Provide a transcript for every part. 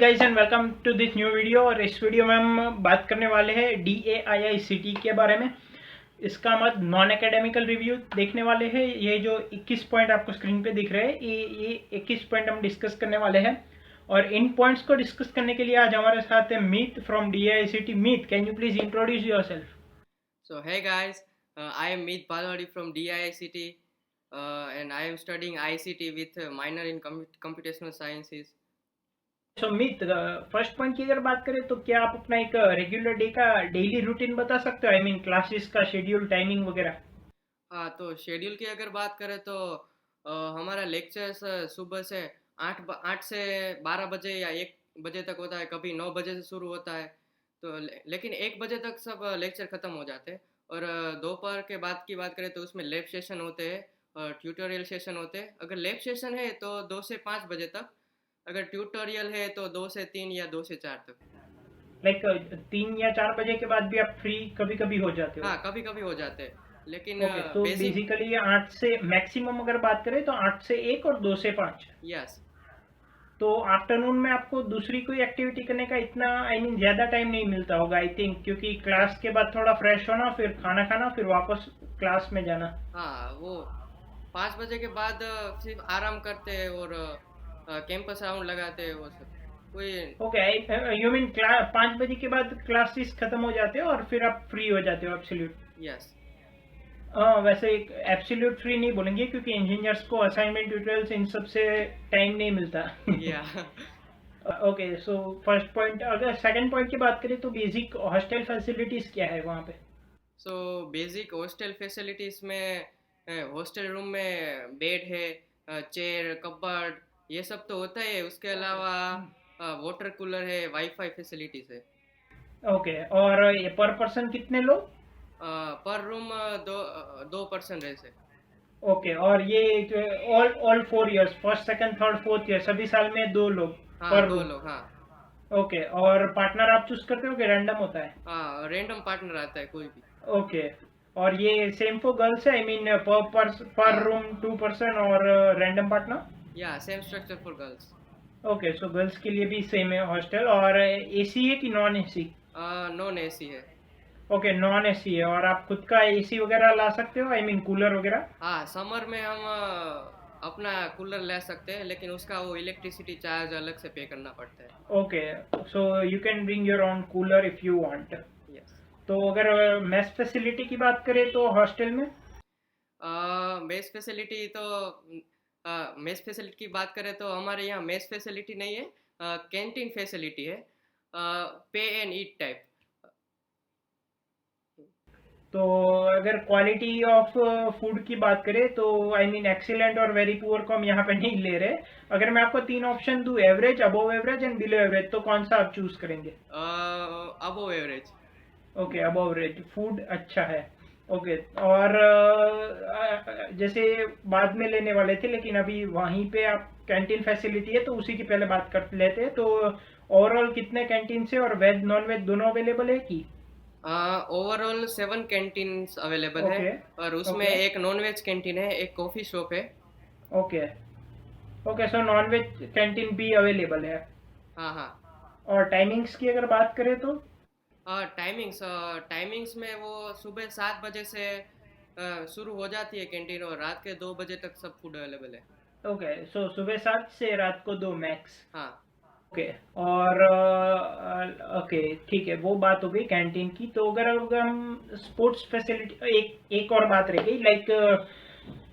Guys and welcome to this new video. और इस video में हम बात करने वाले हैं DAIICT के बारे में। इसका हम नॉन एकेडमिकल रिव्यू देखने वाले हैं। ये जो 21 पॉइंट आपको स्क्रीन पे दिख रहे हैं, ये 21 पॉइंट हम डिस्कस करने वाले हैं। और इन पॉइंट्स को डिस्कस करने के लिए आज हमारे साथ है Meet from DAIICT। Meet, can you please introduce yourself? So hey guys, I am Meet Balwadi from DICT and I am studying ICT with a minor in computational sciences. So Meet, first point की अगर बात करें तो क्या आप अपना एक regular day का डेली रूटीन बता सकते हो? आई मीन क्लासेस का शेड्यूल, टाइमिंग वगैरह। हाँ, तो शेड्यूल की अगर बात करें तो हमारा लेक्चर्स सुबह से 8 से 12 बजे या 1 बजे तक होता है। कभी 9 बजे से शुरू होता है, तो लेकिन 1 बजे तक सब लेक्चर ख़त्म हो जाते हैं। और दोपहर के बाद की बात करें तो उसमें लैब सेशन होते हैं और ट्यूटोरियल सेशन होते हैं। अगर लैब सेशन है तो 2 से 5 बजे तक, अगर ट्यूटोरियल है तो 2 से 3 या 2 से 4 तक। लाइक 3 या 4 बजे के बाद भी आप फ्री कभी कभी हो जाते हो? हाँ, कभी कभी हो जाते हैं, लेकिन ओके, तो बेसिक। बेसिकली ये 8 से मैक्सिमम अगर बात करें तो 8 से 1 और 2 से 5। यस। तो आफ्टरनून में आपको दूसरी कोई एक्टिविटी करने का इतना आई मीन ज़्यादा टाइम नहीं मिलता होगा आई थिंक, क्योंकि क्लास के बाद थोड़ा फ्रेश होना, फिर खाना खाना, फिर वापस क्लास में जाना। हाँ, वो 5 बजे के बाद सिर्फ आराम करते हैं और कैंपस राउंड लगाते हैं, वो सब कोई। ओके, यू मीन 5 बजे के बाद क्लासेस खत्म हो जाते हो और फिर आप फ्री हो जाते हो एब्सोल्यूट? यस। वैसे एब्सोल्यूट फ्री नहीं बोलेंगे क्योंकि इंजीनियर्स को असाइनमेंट ट्यूटोरियल्स इन सब से टाइम नहीं मिलता। या ओके, सो फर्स्ट पॉइंट। अगर सेकंड पॉइंट की बात करें तो बेसिक हॉस्टल फैसिलिटीज क्या है वहाँ पे? सो बेसिक हॉस्टल फैसिलिटीज में हॉस्टल रूम में बेड है, चेयर, कपबोर्ड, ये सब तो होता है। उसके अलावा वाटर कूलर है, वाईफाई फैसिलिटीज है। ओके, और ये पर पर्सन कितने लोग? पर रूम दो 2 पर्सन रह से। ओके, और ये all all 4 years, first second third fourth year सभी साल में 2 लोग हाँ, पर 2 रूम? लोग, हाँ। ओके, और पार्टनर आप चूज करते हो कि रैंडम होता है? हाँ, रैंडम पार्टनर आता है कोई भी। ओके, और ये सेम फॉर गर्ल्स है? आई मीन पर हाँ, रूम 2 पर्सन और रैंडम पार्टनर? या same structure for girls. Okay, so girls के लिए भी सेम है हॉस्टल। और एसी है कि नॉन एसी? नॉन एसी है। ओके, नॉन एसी है। और आप खुद का एसी वगैरह ला सकते हो, आई मीन कूलर वगैरह? हाँ, समर में हम अपना कूलर ले सकते हैं, लेकिन उसका वो इलेक्ट्रिसिटी चार्ज अलग से पे करना पड़ता है। Okay, so you can bring your own cooler if you want. Yes. तो अगर मेस फैसिलिटी की बात करें तो हॉस्टल में? मेस फैसिलिटी तो मेस फैसिलिटी की बात करें तो हमारे यहाँ मेस फैसिलिटी नहीं है, कैंटीन फैसिलिटी है, पे एंड ईट टाइप। तो अगर क्वालिटी ऑफ फूड की बात करें तो आई मीन एक्सीलेंट और वेरी पुअर को हम यहाँ पे नहीं ले रहे। अगर मैं आपको 3 ऑप्शन दूं, average, above average and below average, तो कौन सा आप चूज करेंगे? Above average. Okay, above average food अच्छा है। ओके, और जैसे बाद में लेने वाले थे लेकिन अभी वहीं पे आप कैंटीन फैसिलिटी है तो उसी की पहले बात कर लेते हैं। तो ओवरऑल कितने कैंटीन से और वेज नॉन वेज दोनों अवेलेबल है कि? ओवरऑल 7 कैंटीन्स अवेलेबल है, ओके। और उसमें ओके। एक नॉन वेज कैंटीन है, एक कॉफ़ी शॉप है। Okay. Okay, so non veg canteen भी अवेलेबल है। हाँ, हाँ। और टाइमिंग्स की अगर बात करें तो? टाइमिंग्स टाइमिंग्स में वो सुबह 7 बजे से शुरू हो जाती है कैंटीन, और रात के 2 बजे तक सब फूड अवेलेबल है। ओके, सो सुबह 7 से रात को 2 मैक्स। हाँ। ओके, और ओके ठीक है, वो बात हो गई कैंटीन की। तो अगर हम स्पोर्ट्स फैसिलिटी, एक एक और बात रह गई, लाइक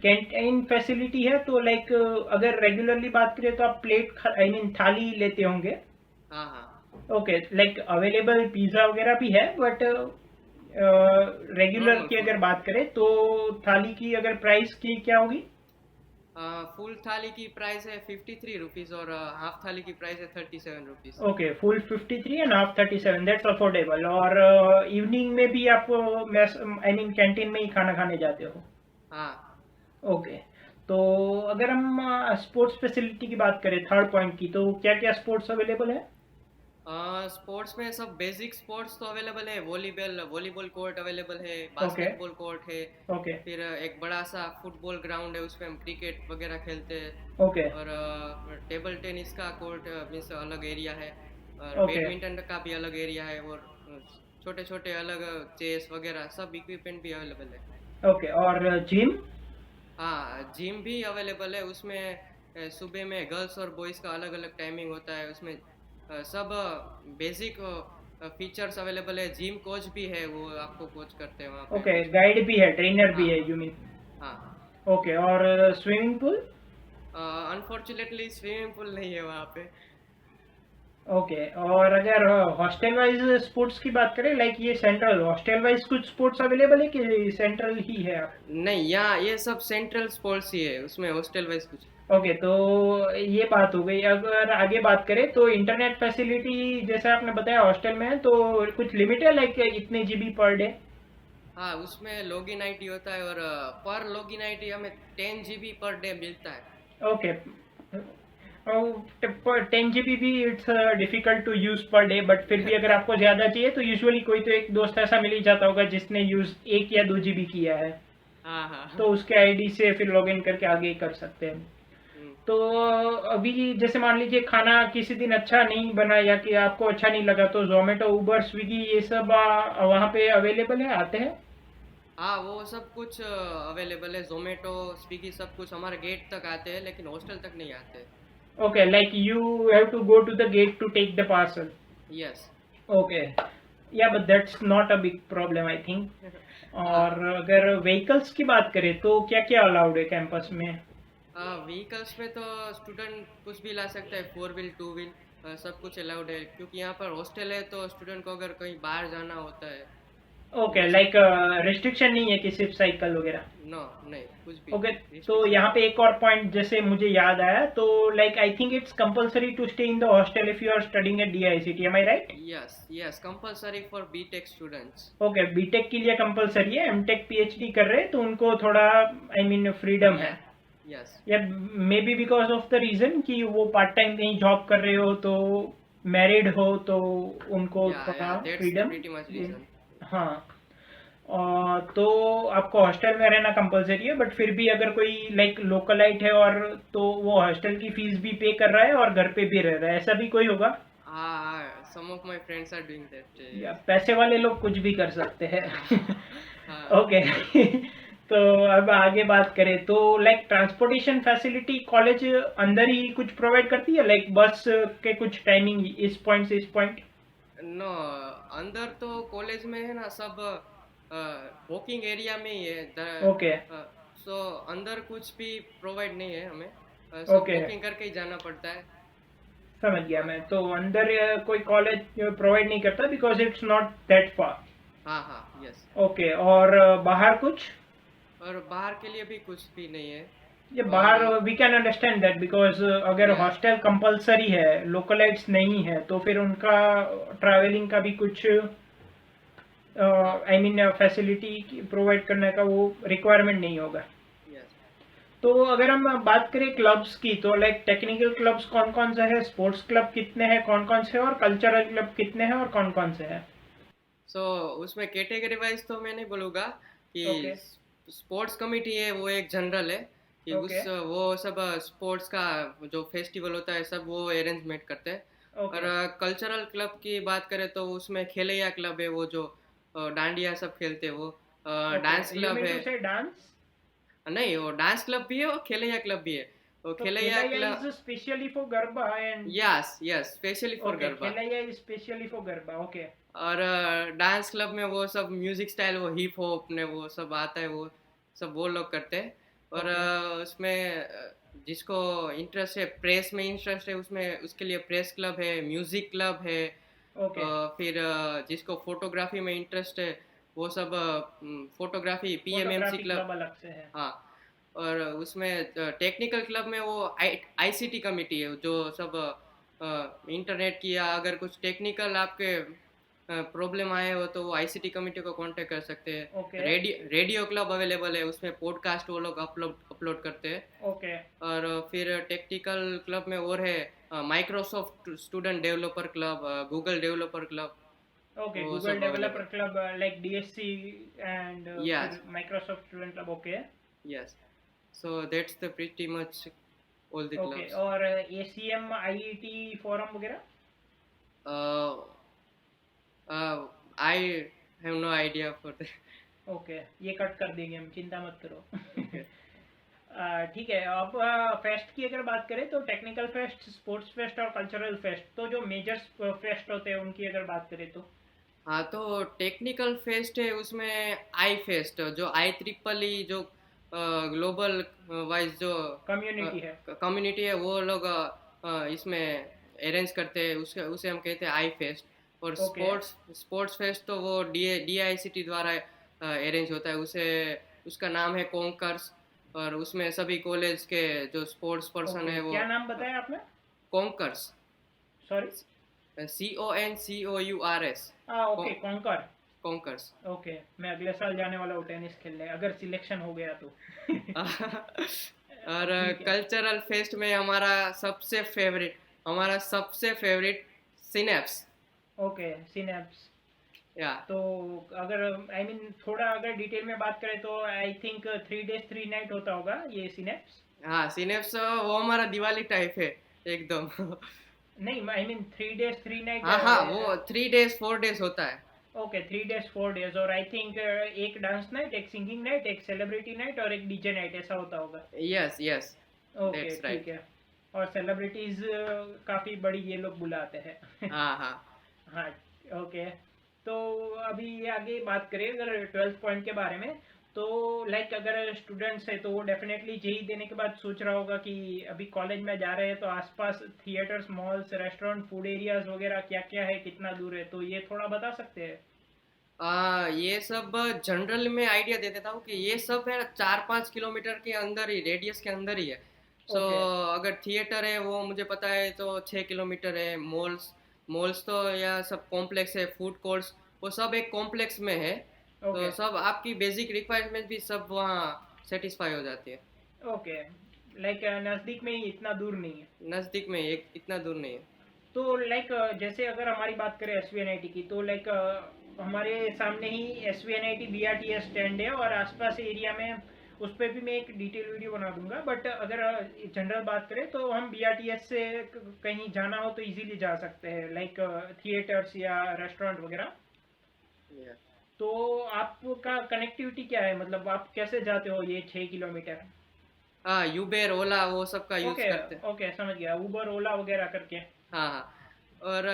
कैंटीन फैसिलिटी है तो लाइक अगर रेगुलरली बात करें तो आप प्लेट आई मीन थाली लेते होंगे? हाँ, हाँ। ओके, लाइक अवेलेबल पिज्ज़ा वगैरह भी है, बट रेगुलर नॉर्मल की फूड। अगर बात करें तो थाली की अगर प्राइस की क्या होगी? फुल थाली की प्राइस है 53 रुपीज़, और हाफ थाली की प्राइस है 37 rupees. Okay, full 53 and half 37, that's affordable. और इवनिंग में भी आप मेस आई मीन कैंटीन में ही खाना खाने जाते हो? हाँ। ओके, तो अगर हम स्पोर्ट्स फैसिलिटी की बात करें थर्ड पॉइंट की, तो क्या क्या स्पोर्ट्स अवेलेबल है? स्पोर्ट्स में सब बेसिक स्पोर्ट्स तो अवेलेबल है, वॉलीबॉल वॉलीबॉल कोर्ट अवेलेबल है, ओके। बास्केटबॉल कोर्ट है, ओके। फिर एक बड़ा सा फुटबॉल ग्राउंड है, उसमें हम क्रिकेट वगैरह खेलते हैं। ओके। और टेबल टेनिस का कोर्ट मीन्स अलग एरिया है, और ओके। बैडमिंटन का भी अलग एरिया है, और छोटे छोटे अलग चेस वगैरह सब इक्विपमेंट भी अवेलेबल है। ओके। और जिम? हाँ, जिम भी अवेलेबल है उसमें। सुबह में गर्ल्स और बॉयज़ का अलग अलग टाइमिंग होता है उसमें। सब बेसिक फीचर्स अवेलेबल है। जिम कोच भी है, वो आपको कोच करते हैं वहाँ पे ओके, उसमें। गाइड भी है, ट्रेनर भी हाँ है, हाँ यू मीन? हाँ हाँ। ओके। और swimming pool? Unfortunately swimming pool नहीं है वहाँ पे। ओके। और अगर हॉस्टल वाइज स्पोर्ट्स की बात करें, लाइक ये सेंट्रल हॉस्टल वाइज कुछ स्पोर्ट्स अवेलेबल है कि सेंट्रल ही है? नहीं, यहाँ ये सब सेंट्रल स्पोर्ट्स ही है, उसमें हॉस्टल वाइज कुछ। ओके, तो ये बात हो गई। अगर आगे बात करें तो इंटरनेट फैसिलिटी जैसे आपने बताया हॉस्टल में है, तो कुछ लिमिट है लाइक इतने जीबी पर डे? हाँ, उसमें लॉगिन आईडी होता है, और पर लॉगिन आईडी हमें 10 GB पर डे मिलता है। ओके। 10 जीबी भी it's difficult to use per day, but फिर भी अगर आपको ज्यादा चाहिए तो यूजुअली कोई तो एक दोस्त ऐसा मिल ही जाता होगा जिसने यूज 1 या 2 जीबी किया है, हाँ हाँ तो हाँ। उसके आईडी से फिर लॉगिन करके आगे कर सकते हैं। हम्म। तो अभी जैसे मान लीजिए खाना किसी दिन अच्छा नहीं बना या कि आपको अच्छा नहीं लगा, तो जोमेटो, उबर, स्विगी ये सब वहाँ पे अवेलेबल है, आते हैं? हाँ, वो सब कुछ अवेलेबल है, जोमेटो स्विगी सब कुछ हमारे गेट तक आते हैं, लेकिन हॉस्टल तक नहीं आते। Okay, like you have to go to the gate to take the parcel? Yes. Okay. Yeah but that's not a big problem I think. हाँ, और अगर व्हीकल्स की बात करें तो क्या क्या अलाउड है कैंपस में? व्हीकल्स में तो स्टूडेंट कुछ भी ला सकता है, 4 व्हील 2 व्हील सब कुछ अलाउड है, क्योंकि यहाँ पर हॉस्टल है, तो स्टूडेंट को अगर कहीं बाहर जाना होता है तो ओके, वो सब। लाइक रिस्ट्रिक्शन नहीं है कि सिर्फ साइकिल वगैरह? नो, नहीं, कुछ भी ओके। तो रिस्ट्रिक्शन यहाँ नहीं। पे एक और पॉइंट जैसे मुझे याद आया, तो like I think it's compulsory to stay in the hostel if you are studying at DAIICT, am I right? Yes yes, compulsory for BTech students. Okay, BTech के लिए कंपलसरी है, एमटेक पीएचडी कर रहे हैं तो उनको थोड़ा आई मीन फ्रीडम या है। Yes. Yeah maybe because of the reason कि वो पार्ट टाइम कहीं जॉब कर रहे हो, तो मैरिड हो तो उनको या थोड़ा that's the freedom. Pretty much reason. हाँ। तो आपको हॉस्टल में रहना कंपलसरी है, बट फिर भी अगर कोई लाइक लोकलाइट है और तो वो हॉस्टल की फीस भी पे कर रहा है और घर पे भी रह रहा है, ऐसा भी कोई होगा? हाँ, some of my friends are doing that. Yeah yes. पैसे वाले लोग कुछ भी कर सकते हैं? हाँ हाँ। ओके। तो अब आगे बात करें तो लाइक ट्रांसपोर्टेशन फैसिलिटी कॉलेज अंदर ही कुछ प्रोवाइड करती है, लाइक बस के कुछ टाइमिंग इस पॉइंट से इस पॉइंट? नो, अंदर तो कॉलेज में है ना, सब वॉकिंग एरिया में ही है। ओके। सो अंदर कुछ भी प्रोवाइड नहीं है हमें, सब ओके, वॉकिंग करके ही जाना पड़ता है। समझ गया हाँ मैं। तो अंदर कोई कॉलेज प्रोवाइड नहीं करता because it's not that far? हाँ हाँ। यस। ओके। और बाहर कुछ? और बाहर के लिए भी कुछ भी नहीं है। ये बाहर uh, we can understand that because अगर या हॉस्टल कंपलसरी है, लोकलाइट्स नहीं है, तो फिर उनका ट्रैवलिंग का भी कुछ हाँ। आई मीन फैसिलिटी प्रोवाइड करने का वो रिक्वायरमेंट नहीं होगा। यस। तो अगर हम बात करें क्लब्स की, तो लाइक टेक्निकल क्लब्स कौन कौन से हैं, स्पोर्ट्स क्लब कितने हैं, कौन कौन से हैं, और कल्चरल क्लब कितने हैं और कौन कौन से हैं? सो उसमें कैटेगरी वाइज तो मैं नहीं बोलूँगा कि ओके। स्पोर्ट्स कमेटी है वो एक जनरल है, कि ओके। उस वो सब स्पोर्ट्स का जो फेस्टिवल होता है सब वो अरेंजमेंट करते हैं। ओके। और कल्चरल क्लब की बात करें तो उसमें खेलैया क्लब है, वो जो डांडिया सब खेलते हैं वो। Okay, dance you club mean है। टू से डांस? नहीं, वो डांस क्लब भी है और खेलैया क्लब भी है। वो तो Khelaiya Khelaiya club. Is specially for Garba and? Yes yes, specially for okay, Garba. Khelaiya is specially for Garba, okay. और डांस क्लब में वो सब म्यूजिक स्टाइल, वो हिप हॉप ने वो सब आता है, वो सब वो लोग करते हैं। और ओके। उसमें जिसको इंटरेस्ट है, प्रेस में इंटरेस्ट है, उसमें उसके लिए प्रेस क्लब है, म्यूजिक क्लब है। ओके। फिर जिसको फोटोग्राफी में इंटरेस्ट है, वो सब photography PMMC photography club. Club अलग से है? हाँ। और उसमें टेक्निकल क्लब में वो आईसीटी कमेटी है, जो सब इंटरनेट की या अगर कुछ टेक्निकल आपके प्रॉब्लम आए हो तो वो आईसीटी कमेटी को कांटेक्ट कर सकते हैं। ओके। रेडियो क्लब अवेलेबल है, उसमें पॉडकास्ट वो लोग अपलोड अपलोड करते हैं। ओके। और फिर टेक्निकल क्लब में और है Microsoft student developer club, Google developer club, Okay, वो Google सब Developer available. Club like DSC and फिर yes, Microsoft Student Club. Okay. Yes, so that's the pretty much all the Okay, clubs. और ACM IET forum वगैरह? I have no idea for that. Okay, ये cut कर देंगे हम, चिंता मत करो। ओके। ठीक है। अब फेस्ट की अगर बात करें तो टेक्निकल फेस्ट, स्पोर्ट्स फेस्ट और कल्चरल फेस्ट, तो जो मेजर फेस्ट होते हैं उनकी अगर बात करें तो? हाँ, तो टेक्निकल फेस्ट है, उसमें आई फेस्ट जो आई ट्रिपल ई जो ग्लोबल वाइज जो कम्युनिटी है। कम्युनिटी है, वो लोग इसमें अरेंज करते हैं, उसके उसे हम कहते हैं आई फेस्ट। और ओके। स्पोर्ट्स फेस्ट तो वो DICT द्वारा अरेंज होता है, उसे उसका नाम है कॉन्कर्स। और उसमें सभी कॉलेज के जो स्पोर्ट्स पर्सन ओके, है वो क्या नाम बताया आपने? Conquers, sorry. CONCOURS, okay, conquer. Conquers. Okay, मैं अगले साल जाने वाला हूँ टेनिस खेलने, अगर सिलेक्शन हो गया तो। और ठीक है। कल्चरल फेस्ट में हमारा सबसे फेवरेट सिनेप्स। Okay, synapse. या तो अगर आई मीन थोड़ा अगर डिटेल में बात करें तो आई थिंक 3 days 3 night होता होगा ये सिनेप्स। हाँ, सिनेप्स वो हमारा दिवाली टाइप है एकदम। नहीं, आई मीन 3 days 3 night। हाँ हाँ, वो 3 days 4 days होता है। ओके, 3 days 4 days, और आई थिंक एक डांस नाइट, एक सिंगिंग नाइट, एक सेलिब्रिटी नाइट और एक डीजे नाइट, ऐसा होता होगा। यस यस, ओके, दैट्स ठीक राइट। है। और सेलिब्रिटीज काफी बड़ी ये लोग बुलाते हैं। हाँ हाँ। हाँ। ओके। तो अभी आगे बात करें अगर 12th पॉइंट के बारे में, तो लाइक अगर स्टूडेंट्स है तो वो डेफिनेटली जेई देने के बाद सोच रहा होगा कि अभी कॉलेज में जा रहे हैं तो आसपास theatres, malls, restaurant, food areas वगैरह क्या क्या है, कितना दूर है, तो ये थोड़ा बता सकते हैं? ये सब जनरल में आइडिया दे देता हूँ कि ये सब है 4-5 किलोमीटर के अंदर ही, रेडियस के अंदर ही है। So okay. अगर थिएटर है वो मुझे पता है तो 6 किलोमीटर है। मॉल्स मॉल्स तो या सब कॉम्प्लेक्स है, फूड कोर्ट्स वो सब एक कॉम्प्लेक्स में है। तो ओके। सब आपकी बेसिक रिक्वायरमेंट भी सब वहाँ सेटिस्फाई हो जाती है। ओके, लाइक नज़दीक में ही, इतना दूर नहीं है। नज़दीक में एक इतना दूर नहीं है। तो लाइक जैसे अगर हमारी बात करें SVNIT की, तो लाइक हमारे सामने ही SVNIT BRTS स्टैंड है और आसपास एरिया में उस पर भी मैं एक डिटेल वीडियो बना दूंगा। बट अगर जनरल बात करें तो हम BRTS से कहीं जाना हो तो इजीली जा सकते हैं, लाइक थिएटर्स या रेस्टोरेंट वगैरह। Yeah. तो आपका कनेक्टिविटी क्या है, मतलब आप कैसे जाते हो ये 6 किलोमीटर? हाँ, यूबेर ओला वो सब का यूज़ ओके। करते हैं। ओके, समझ गया, उबर ओला वगैरह करके। हाँ हाँ। और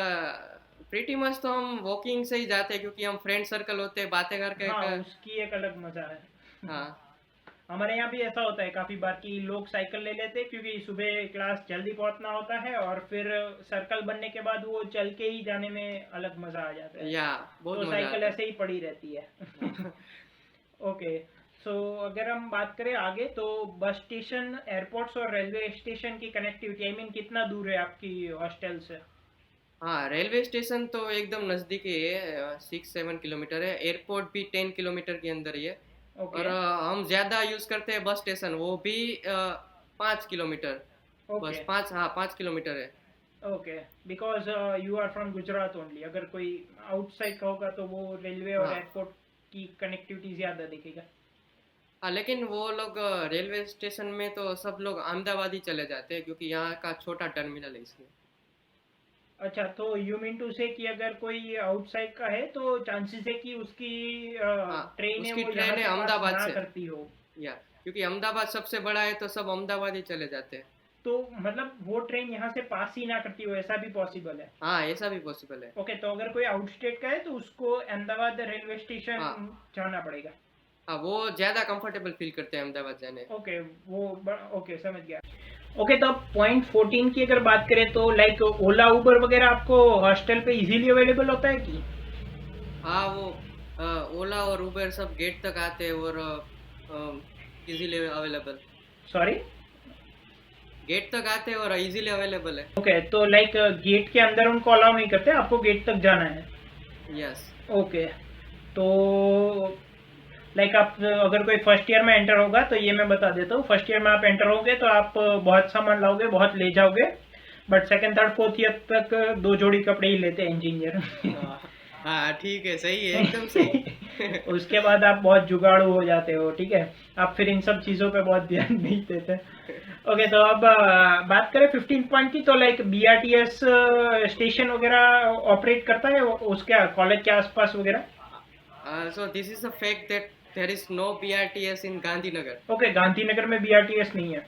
प्रीटी मच तो हम वॉकिंग से ही जाते हैं, क्योंकि हम फ्रेंड सर्कल होते हैं, बातें करके हाँ, उसकी एक अलग मजा है। हाँ। हमारे यहाँ भी ऐसा होता है काफी बार कि लोग साइकिल ले लेते हैं क्योंकि सुबह क्लास जल्दी पहुंचना होता है, और फिर सर्कल बनने के बाद वो चल के ही जाने में अलग मजा आ जाता है। या बहुत तो मजा साइकिल आता ऐसे ही पड़ी रहती है। है। ओके। सो अगर हम बात करें आगे तो बस स्टेशन, एयरपोर्ट्स और रेलवे स्टेशन की कनेक्टिविटी, आई मीन कितना दूर है आपकी हॉस्टल से? हाँ, रेलवे स्टेशन तो एकदम नज़दीक ही है, 6-7 किलोमीटर है। एयरपोर्ट भी 10 किलोमीटर के अंदर ही है। ओके। और हम ज़्यादा यूज़ करते हैं बस स्टेशन, वो भी 5 किलोमीटर। ओके। बस 5 किलोमीटर है। Okay, because you are from Gujarat only, अगर कोई आउटसाइड का होगा तो वो रेलवे और हाँ एयरपोर्ट की कनेक्टिविटी ज़्यादा दिखेगा। हाँ, लेकिन वो लोग रेलवे स्टेशन में तो सब लोग अहमदाबाद ही चले जाते हैं, क्योंकि यहाँ का छोटा टर्मिनल है इसलिए। अच्छा, तो यू मीन टू से कि अगर कोई आउटसाइड का है तो चांसेस है कि उसकी हाँ, ट्रेन है उसकी वो यहाँ ट्रेन है से पास अहमदाबाद ना से। करती हो। या क्योंकि अहमदाबाद सबसे बड़ा है तो सब अहमदाबाद ही चले जाते हैं। तो मतलब वो ट्रेन यहाँ से पास ही ना करती हो, ऐसा भी पॉसिबल है? हाँ, ऐसा भी पॉसिबल है। ओके, तो अगर कोई आउट स्टेट का है तो उसको अहमदाबाद रेलवे स्टेशन हाँ जाना पड़ेगा। हाँ, वो ज़्यादा कंफर्टेबल फील करते हैं अहमदाबाद जाने। ओके, ओके, समझ गया। ओके, तो अब पॉइंट 14 की अगर बात करें तो लाइक ओला उबर वगैरह आपको हॉस्टल पे इजीली अवेलेबल होता है कि? हाँ, वो ओला और उबर सब गेट तक आते हैं और इजीली अवेलेबल। सॉरी? गेट तक आते हैं और इजीली अवेलेबल है। ओके, तो लाइक गेट के अंदर उनको अलाउ नहीं करते, आपको गेट तक जाना है? यस। ओके। तो लाइक आप अगर कोई फर्स्ट ईयर में एंटर होगा तो ये मैं बता देता हूँ, फर्स्ट ईयर में आप एंटर होगे तो आप बहुत सामान लाओगे, बहुत ले जाओगे। But second third fourth year तक 2 जोड़ी कपड़े ही लेते हैं इंजीनियर। हाँ हाँ, ठीक है, सही है, एकदम सही। उसके बाद आप बहुत जुगाड़ू हो जाते हो, ठीक है। आप फिर इन सब चीज़ों पे बहुत ध्यान नहीं देते। ओके, तो अब बात करें 15 पॉइंट की, तो लाइक BRTS स्टेशन वगैरह ऑपरेट करता है उसके कॉलेज के आसपास वगैरह? So this is a fact that there is no BRTS in Gandhinagar. Okay, Gandhinagar में BRTS नहीं है।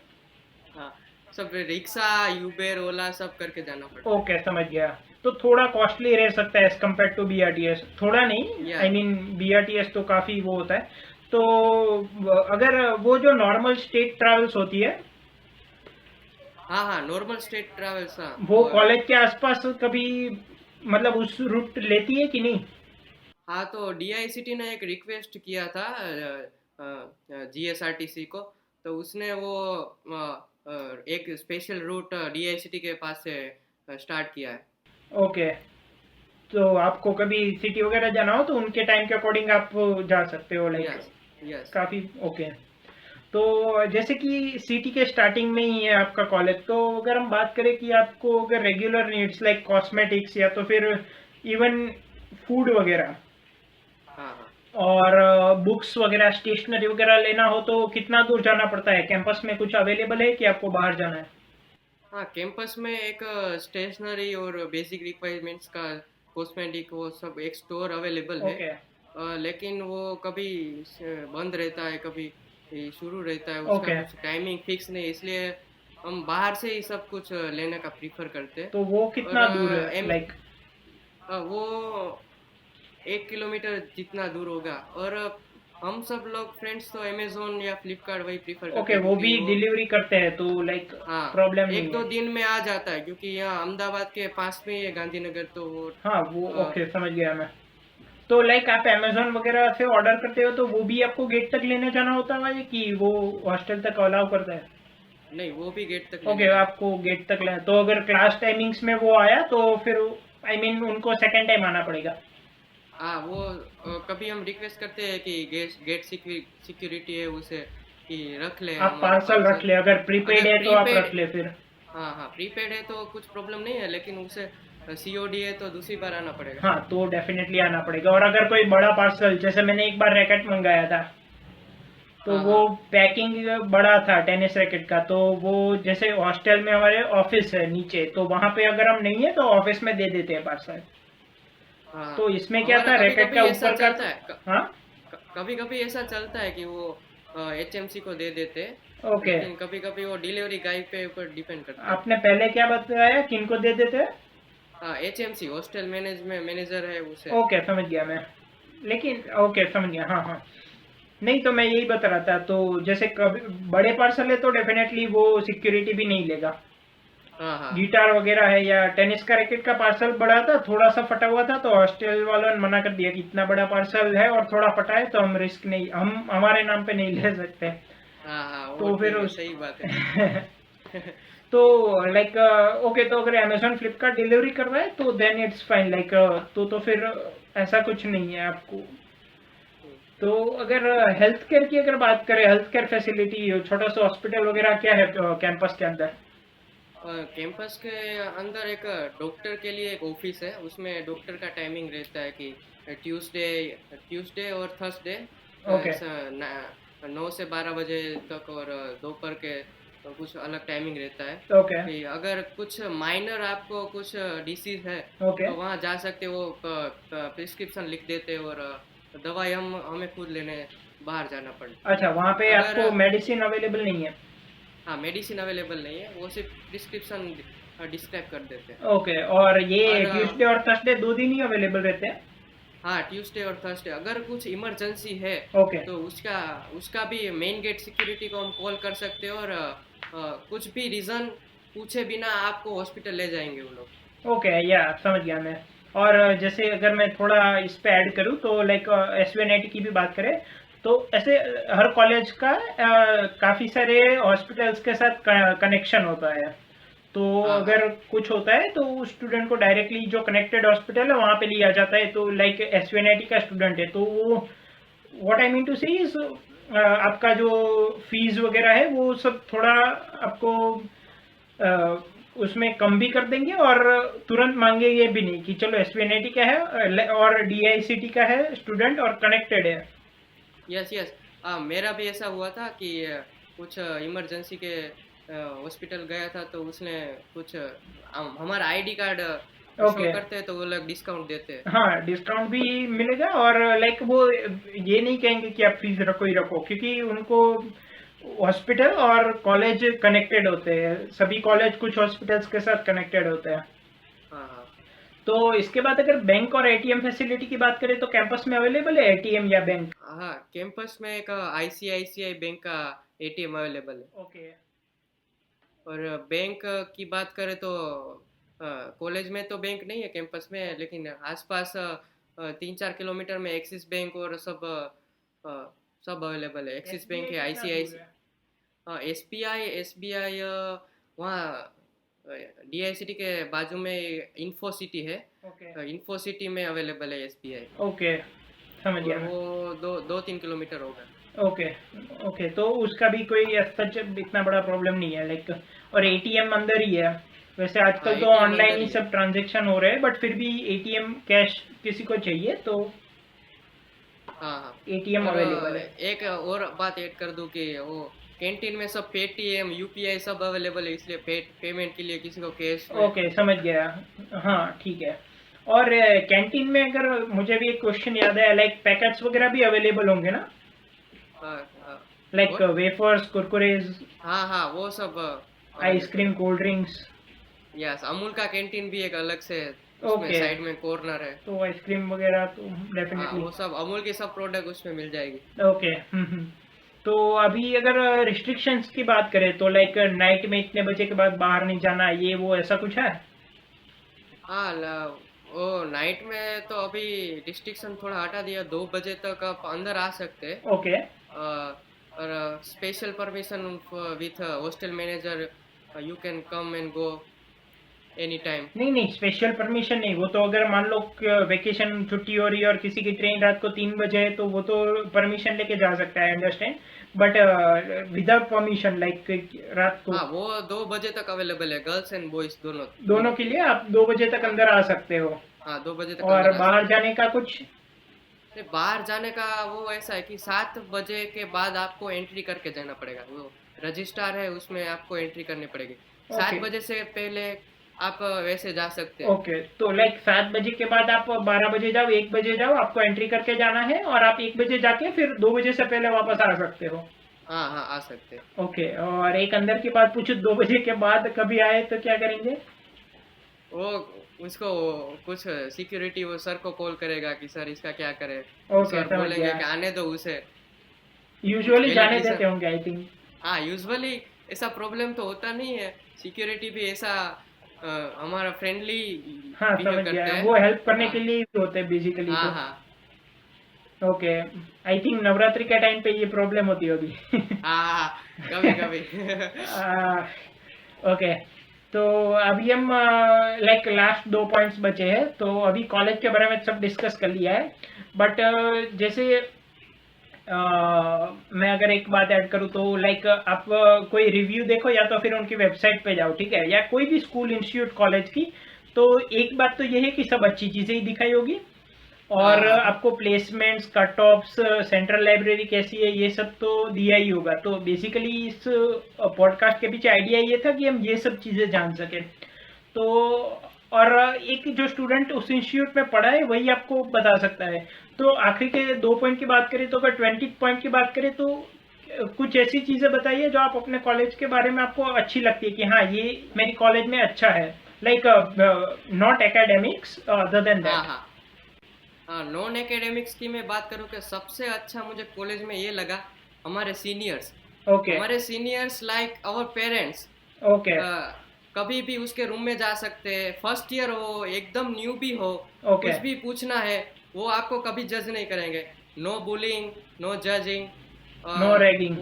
हाँ, सब रिक्शा, यूबर, ओला सब करके जाना पड़ता ओके, समझ गया। तो थोड़ा कॉस्टली रह सकता है एज कम्पेयर टू BRTS, थोड़ा नहीं, है। आई मीन BRTS तो काफ़ी वो होता है। तो अगर वो जो नॉर्मल स्टेट ट्रैवल्स होती है, हाँ हाँ, नॉर्मल स्टेट ट्रैवल्स, हाँ वो कॉलेज के आसपास कभी मतलब उस रूट लेती है कि नहीं? हाँ, तो DICT ने एक रिक्वेस्ट किया था GSRTC को, तो उसने वो एक स्पेशल रूट DICT के पास से स्टार्ट किया है। ओके, तो आपको कभी सिटी वगैरह जाना हो तो उनके टाइम के अकॉर्डिंग आप जा सकते हो, लाइक यस यस। काफ़ी ओके। तो जैसे कि सिटी के स्टार्टिंग में ही है आपका कॉलेज, तो अगर हम बात करें कि आपको अगर रेगुलर नीड्स लाइक कॉस्मेटिक्स या तो फिर इवन फूड वगैरह हाँ हाँ और बुक्स वगैरह स्टेशनरी वगैरह लेना हो तो कितना दूर जाना पड़ता है? कैंपस में कुछ अवेलेबल है कि आपको बाहर जाना है? हाँ, कैंपस में एक स्टेशनरी और बेसिक रिक्वायरमेंट्स का कॉस्मेटिक वो सब एक स्टोर अवेलेबल है। ओके लेकिन वो कभी बंद रहता है, कभी शुरू रहता है, उसका ओके, कुछ टाइमिंग फिक्स नहीं, इसलिए हम बाहर से ही सब कुछ लेने का प्रीफर करते हैं। तो वो और कितना दूर है लाइक? वो 1 किलोमीटर जितना दूर होगा। और हम सब लोग फ्रेंड्स तो अमेजोन या फ्लिपकार्ट वही प्रीफर करते ओके, हैं, वो क्योंकि भी वो डिलीवरी करते हैं तो लाइक हाँ प्रॉब्लम नहीं एक दो है। दिन में आ जाता है, क्योंकि यहाँ अहमदाबाद के पास में ही है गांधीनगर, तो वो हाँ वो अ, ओके, समझ गया मैं। तो लाइक आप अमेजोन वगैरह से ऑर्डर करते हो तो वो भी आपको गेट तक लेने जाना होता है कि वो हॉस्टल तक अलाउ करता है? नहीं, वो भी गेट तक ओके, लेने जाना। आपको गेट तक लेना, तो अगर क्लास टाइमिंग्स में वो आया तो फिर आई मीन उनको सेकेंड टाइम आना पड़ेगा? हाँ, वो कभी हम रिक्वेस्ट करते हैं कि गेट गेट सिक्योरिटी है उसे कि रख ले आप हमारा पार्सल रख पार्सल। ले, अगर प्रीपेड अगर है तो आप प्रीपेड, रख ले फिर। हाँ हाँ, प्रीपेड है तो कुछ प्रॉब्लम नहीं है, लेकिन उसे COD है तो दूसरी बार आना पड़ेगा। हाँ, तो डेफिनेटली आना पड़ेगा। और अगर कोई बड़ा पार्सल, जैसे मैंने एक बार रैकेट मंगाया था, तो हाँ वो हाँ पैकिंग बड़ा था टेनिस रैकेट का, तो वो जैसे हॉस्टल में हमारे ऑफिस है नीचे, तो वहां पे अगर हम नहीं है तो ऑफिस में दे देते हैं पार्सल। हाँ। तो इसमें क्या हमारा था, कभी रैकेट कभी का ऐसा ऊपर का। चलता है, हाँ कभी कभी ऐसा चलता है कि वो HMC को दे देते हैं, ओके, लेकिन कभी कभी वो डिलीवरी गाय पे ऊपर डिपेंड करता है। आपने पहले क्या बताया, किनको दे देते हैं? हाँ, HMC हॉस्टल मैनेजर है उसे। ओके, समझ गया मैं। लेकिन ओके, समझ गया, हाँ हाँ। नहीं, तो मैं यही बता रहा था, तो जैसे कभी बड़े पार्सल है तो डेफिनेटली वो सिक्योरिटी भी नहीं लेगा। हाँ हाँ गिटार वगैरह है या टेनिस का रैकेट का पार्सल बड़ा था, थोड़ा सा फटा हुआ था, तो हॉस्टल वालों ने मना कर दिया कि इतना बड़ा पार्सल है और थोड़ा फटा है तो हम रिस्क नहीं, हम हमारे नाम पे नहीं ले सकते। हाँ हाँ, वो तो फिर ठीक है, उस सही बात है। तो लाइक ओके, तो अगर अमेजोन फ्लिपकार्ट डिलीवरी कर रहा है तो देन इट्स फाइन, लाइक तो फिर ऐसा कुछ नहीं है आपको। तो अगर हेल्थ केयर की अगर बात करें, हेल्थ केयर फैसिलिटी, छोटा सा हॉस्पिटल वगैरह क्या है कैंपस के अंदर? कैंपस के अंदर एक डॉक्टर के लिए एक ऑफिस है, उसमें डॉक्टर का टाइमिंग रहता है कि ट्यूसडे ट्यूसडे और थर्सडे ओके 9 से 12 बजे तक, और दोपहर के कुछ अलग टाइमिंग रहता है ओके कि अगर कुछ माइनर आपको कुछ डिसीज है ओके। तो वहाँ जा सकते हो, प्रिस्क्रिप्शन लिख देते हैं, और दवाई हमें खुद लेने बाहर जाना पड़ता। अच्छा, वहाँ पे अगर आपको मेडिसिन अवेलेबल नहीं है? हाँ, मेडिसिन अवेलेबल नहीं है, वो सिर्फ प्रिस्क्रिप्शन डिस्क्राइब कर देते हैं। ओके, और ये और ट्यूसडे और थर्सडे 2 दिन ही अवेलेबल रहते हैं? हाँ, ट्यूसडे और थर्सडे अगर कुछ इमरजेंसी है ओके तो उसका उसका भी मेन गेट सिक्योरिटी को हम कॉल कर सकते हैं, और कुछ भी रीज़न पूछे बिना आपको हॉस्पिटल ले जाएंगे वो लोग। ओके, या समझ गया मैं। और जैसे अगर मैं थोड़ा इस पे ऐड करूँ तो लाइक SVNIT की भी बात करें तो ऐसे हर कॉलेज का काफ़ी सारे हॉस्पिटल्स के साथ कनेक्शन होता है। तो हाँ हाँ अगर कुछ होता है तो स्टूडेंट को डायरेक्टली जो कनेक्टेड हॉस्पिटल है वहाँ पे लिया जाता है। तो लाइक SVNIT का स्टूडेंट है तो वो व्हाट आई मीन टू से इज आपका जो फीस वगैरह है वो सब थोड़ा आपको उसमें कम भी कर देंगे और तुरंत मांगेंगे भी नहीं कि चलो एसपीएनआईटी का है और डीआईसीटी का है स्टूडेंट और कनेक्टेड है। Yes yes. मेरा भी ऐसा हुआ था कि कुछ इमरजेंसी के हॉस्पिटल गया था, तो उसने कुछ हमारा आईडी कार्ड शो ओके। करते हैं तो वो लोग डिस्काउंट देते हैं। हाँ, डिस्काउंट भी मिलेगा और लाइक वो ये नहीं कहेंगे कि आप फीस रखो ही रखो, क्योंकि उनको हॉस्पिटल और कॉलेज कनेक्टेड होते हैं, सभी कॉलेज कुछ हॉस्पिटल्स के साथ कनेक्टेड होते हैं। हाँ हाँ। तो इसके बाद अगर बैंक और एटीएम फैसिलिटी की बात करें तो कैंपस में अवेलेबल है एटीएम या बैंक? हाँ, कैंपस में एक आईसीआईसीआई बैंक का एटीएम अवेलेबल है। ओके। और बैंक की बात करें तो कॉलेज में तो बैंक नहीं है कैंपस में, लेकिन आसपास 3-4 किलोमीटर में एक्सिस बैंक और सब अवेलेबल है। एक्सिस बैंक एसबीआई है, कितना दूर आईसीआईसी, है? एसबीआई एसबीआई वहाँ डीआईसीटी के बाजू में इन्फो सिटी है। ओके। इन्फो सिटी में अवेलेबल है एसबीआई। ओके, समझ और गया मैं। वो 2-3 किलोमीटर होगा। ओके। ओके, तो उसका भी कोई सच इतना बड़ा प्रॉब्लम नहीं है लाइक, और एटीएम अंदर ही है। वैसे हाँ, आजकल तो एटीएम ऑनलाइन अंदर ही ही है। सब ट्रांजैक्शन हो रहे हैं, बट फिर भी एटीएम कैश किसी को चाहिए तो हाँ हाँ। एटीएम और अवेलेबल है। एक और बात ऐड कर दूं कि वो कैंटीन में सब पेटीएम यूपीआई सब अवेलेबल है, इसलिए पेमेंट के लिए किसी को कैश में। ओके, समझ गया। हाँ, ठीक है। और कैंटीन में अगर मुझे भी एक क्वेश्चन याद है, लाइक पैकेट्स वगैरह भी अवेलेबल होंगे ना, हाँ हाँ। Like What? वेफर्स, कुरकुरेज, हाँ हाँ, वो सब अवेलेबल आइसक्रीम, है। Cold drinks? यस, अमूल का कैंटीन भी एक अलग से उसमें ओके, साइड में कॉर्नर है। तो आइसक्रीम वगैरह तो हाँ, डेफिनेटली। वो सब अमूल की सब प्रोडक्ट उसमें मिल जाएगी। ओके। तो अभी अगर रिस्ट्रिक्शंस की बात करें तो लाइक नाइट में इतने बजे के बाद बाहर नहीं जाना, ये वो ऐसा कुछ है? हाँ वो नाइट में तो अभी रिस्ट्रिक्शन थोड़ा हटा दिया, 2 बजे तक आप अंदर आ सकते हैं। ओके। और special permission with hostel manager, you can come and go any time. नहीं नहीं, स्पेशल परमिशन नहीं, वो तो अगर मान लो वेकेशन छुट्टी हो रही है और किसी की ट्रेन रात को 3 बजे है तो वो तो परमिशन लेके जा सकता है, understand, but without permission like रात को हाँ, वो 2 बजे तक अवेलेबल है, गर्ल्स एंड बॉयज दोनों दोनों दोनों के के लिए लिए। आप 2 बजे तक हाँ अंदर आ सकते हो। हाँ, 2 बजे तक और अंदर आ बाहर सकते हैं। जाने का कुछ? नहीं, बाहर जाने का वो ऐसा है कि 7 बजे के बाद आपको एंट्री करके जाना पड़ेगा, वो रजिस्ट्रार है उसमें आपको एंट्री करनी पड़ेगी। सात ओके। बजे से पहले आप वैसे जा सकते हैं। ओके, तो लाइक 7 बजे के बाद आप 12 बजे जाओ, 1 बजे जाओ, आपको एंट्री करके जाना है और आप 1 बजे जाके फिर 2 बजे से पहले वापस आ सकते हो। हाँ हाँ, आ सकते हैं। ओके, और एक अंदर की बात पूछो, 2 बजे के बाद कभी आए तो क्या करेंगे? वो उसको कुछ सिक्योरिटी वो सर को कॉल करेगा कि सर इसका क्या करे, तो ओके, सर समझ बोलेंगे गया। कि आने दो उसे। कुछ यूजुअली जाने देते इलेक्ट्रिशियन। होंगे आई थिंक। हाँ, यूजुअली ऐसा प्रॉब्लम तो होता नहीं है। सिक्योरिटी भी ऐसा हमारा फ्रेंडली हाँ, बिहेव समझ करता गया, है। वो हेल्प करने हाँ के लिए ही होते हैं बेसिकली हाँ तो। हाँ ओके। आई थिंक नवरात्रि के टाइम पे ये प्रॉब्लम होती होगी। हाँ, कभी कभी। ओके। तो अभी हम लाइक लास्ट 2 पॉइंट्स बचे हैं, तो अभी कॉलेज के बारे में सब डिस्कस कर लिया है, बट जैसे मैं अगर एक बात ऐड करूँ तो लाइक आप कोई रिव्यू देखो या तो फिर उनकी वेबसाइट पे जाओ, ठीक है, या कोई भी स्कूल, इंस्टीट्यूट, कॉलेज की, तो एक बात तो ये है कि सब अच्छी चीज़ें ही दिखाई होगी, हाँ और हाँ आपको placements, cut offs, central library कैसी है, ये सब तो दिया ही होगा। तो बेसिकली इस पॉडकास्ट के पीछे आइडिया ये था कि हम ये सब चीज़ें जान सकें। तो और एक जो स्टूडेंट उस इंस्टीट्यूट में पढ़ा है वही आपको बता सकता है। तो आखिरी के 2 पॉइंट की बात करें तो अगर 20 पॉइंट की बात करें तो कुछ ऐसी चीज़ें बताइए जो आप अपने कॉलेज के बारे में आपको अच्छी लगती है कि हाँ ये मेरी कॉलेज में अच्छा है, like not academics, other than हाँ दैट। हाँ हाँ। नॉन एकेडमिक्स की मैं बात करूँ कि सबसे अच्छा मुझे कॉलेज में ये लगा, हमारे सीनियर्स। ओके। हमारे seniors like our parents. Okay. कभी भी उसके रूम में जा सकते हैं, फर्स्ट ईयर हो, एकदम न्यू भी हो, ओके। कुछ भी पूछना है वो आपको कभी जज नहीं करेंगे। No bullying, no judging. No ragging.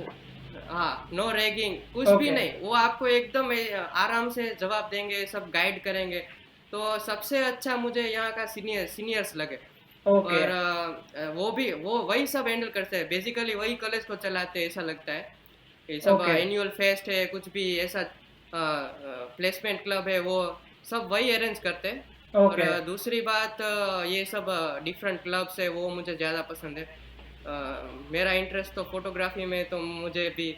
हाँ, नो रैगिंग, कुछ भी ओके। नहीं, वो आपको एकदम आराम से जवाब देंगे, सब गाइड करेंगे। तो सबसे अच्छा मुझे यहाँ का सीनियर्स लगे। ओके। और वो वही सब हैंडल करते हैं, बेसिकली वही कॉलेज को चलाते हैं ऐसा लगता है। ये सब ओके। एनुअल फेस्ट है, कुछ भी ऐसा प्लेसमेंट क्लब है, वो सब वही अरेंज करते हैं। ओके और दूसरी बात, ये सब डिफरेंट क्लब्स है वो मुझे ज़्यादा पसंद है। मेरा इंटरेस्ट तो फोटोग्राफी में, तो मुझे भी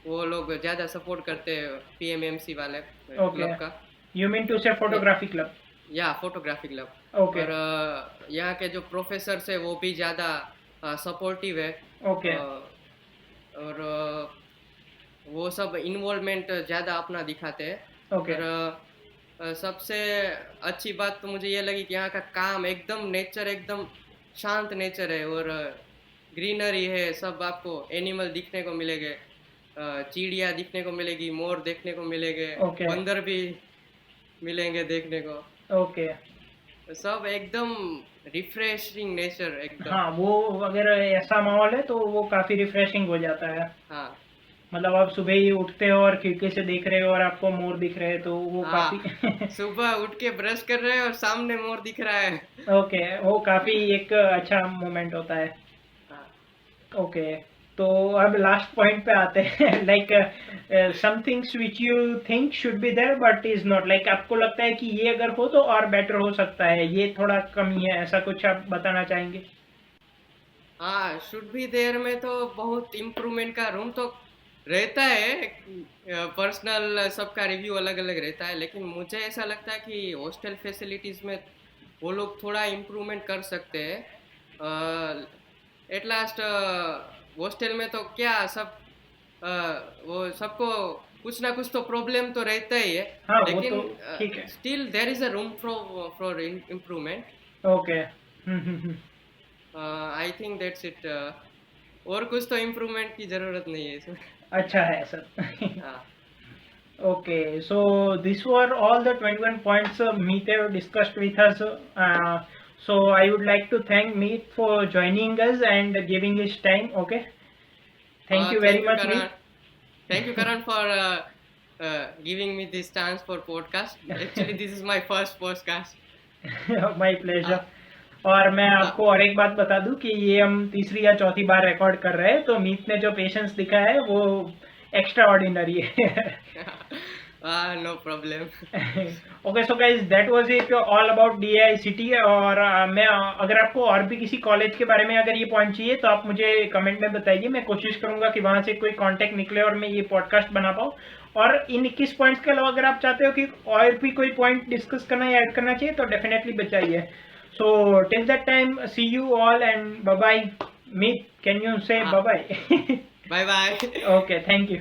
वो लोग ज़्यादा सपोर्ट करते हैं, PMMC वाले ओके, क्लब का। यू मीन टू से फोटोग्राफी क्लब? या फोटोग्राफी क्लब। ओके और यहाँ के जो प्रोफेसर है वो भी ज़्यादा सपोर्टिव है। ओके और वो सब इन्वॉल्वमेंट ज़्यादा अपना दिखाते हैं। ओके और सबसे अच्छी बात तो मुझे ये लगी कि यहाँ का काम एकदम नेचर, एकदम शांत नेचर है। और ग्रीनरी है, सब आपको एनिमल दिखने को मिलेंगे, चिड़िया दिखने को मिलेगी, मोर देखने को मिलेंगे, ओके बंदर भी मिलेंगे देखने को। ओके। सब एकदम रिफ्रेशिंग नेचर एकदम। हाँ, वो अगर ऐसा माहौल है तो वो काफी रिफ्रेशिंग हो जाता है। हाँ मतलब आप सुबह ही उठते हो और खिड़की से देख रहे हो और आपको मोर दिख रहे हैं तो वो हाँ, काफी सुबह उठ के ब्रश कर रहे हैं और सामने मोर दिख रहा है। ओके, वो काफी एक अच्छा मोमेंट होता है। हाँ ओके, तो अब लास्ट पॉइंट पे आते हैं like some things which you think should be there but is not, like आपको लगता है कि ये अगर हो तो और बेटर हो सकता है, ये थोड़ा कमी है, ऐसा कुछ आप बताना चाहेंगे? हाँ, शुड बी देयर में तो बहुत इम्प्रूवमेंट का रूम तो रहता है। पर्सनल सबका रिव्यू अलग अलग रहता है, लेकिन मुझे ऐसा लगता है कि हॉस्टल फैसिलिटीज में वो लोग थोड़ा इम्प्रूवमेंट कर सकते हैं। एट लास्ट हॉस्टल में तो क्या सब, वो सबको कुछ ना कुछ तो प्रॉब्लम तो रहता ही है, हाँ, वो लेकिन तो ठीक है। Still there is a room for improvement. Okay I think that's it. और कुछ तो इम्प्रूवमेंट की जरूरत नहीं है इसमें। अच्छा है सर हाँ Okay, so these were all the 21 points Meet have discussed with us. So I would like to thank Meet for joining us and giving his time. Okay, thank you very thank you, much, Karan. Meet. Thank you, Karan, for giving me this chance for podcast. Actually, this is my first podcast. My pleasure. हाँ और मैं हाँ आपको और एक बात बता दूं कि ये हम तीसरी या चौथी बार रिकॉर्ड कर रहे हैं, तो मीत ने जो पेशेंस दिखा है वो एक्स्ट्रा ऑर्डिनरी है no problem. Okay, so guys that was it all about DAICT। और मैं अगर आपको और भी किसी कॉलेज के बारे में अगर ये पॉइंट चाहिए तो आप मुझे कमेंट में बताइए, मैं कोशिश करूंगा कि वहां से कोई कांटेक्ट निकले और मैं ये पॉडकास्ट बना पाऊँ। और इन 21 पॉइंट्स के अलावा अगर आप चाहते हो कि और भी कोई पॉइंट डिस्कस करना या ऐड करना चाहिए तो डेफिनेटली बताइए। So till that time, see you all and bye bye. Meet, can you say bye bye? Bye bye. Okay, thank you.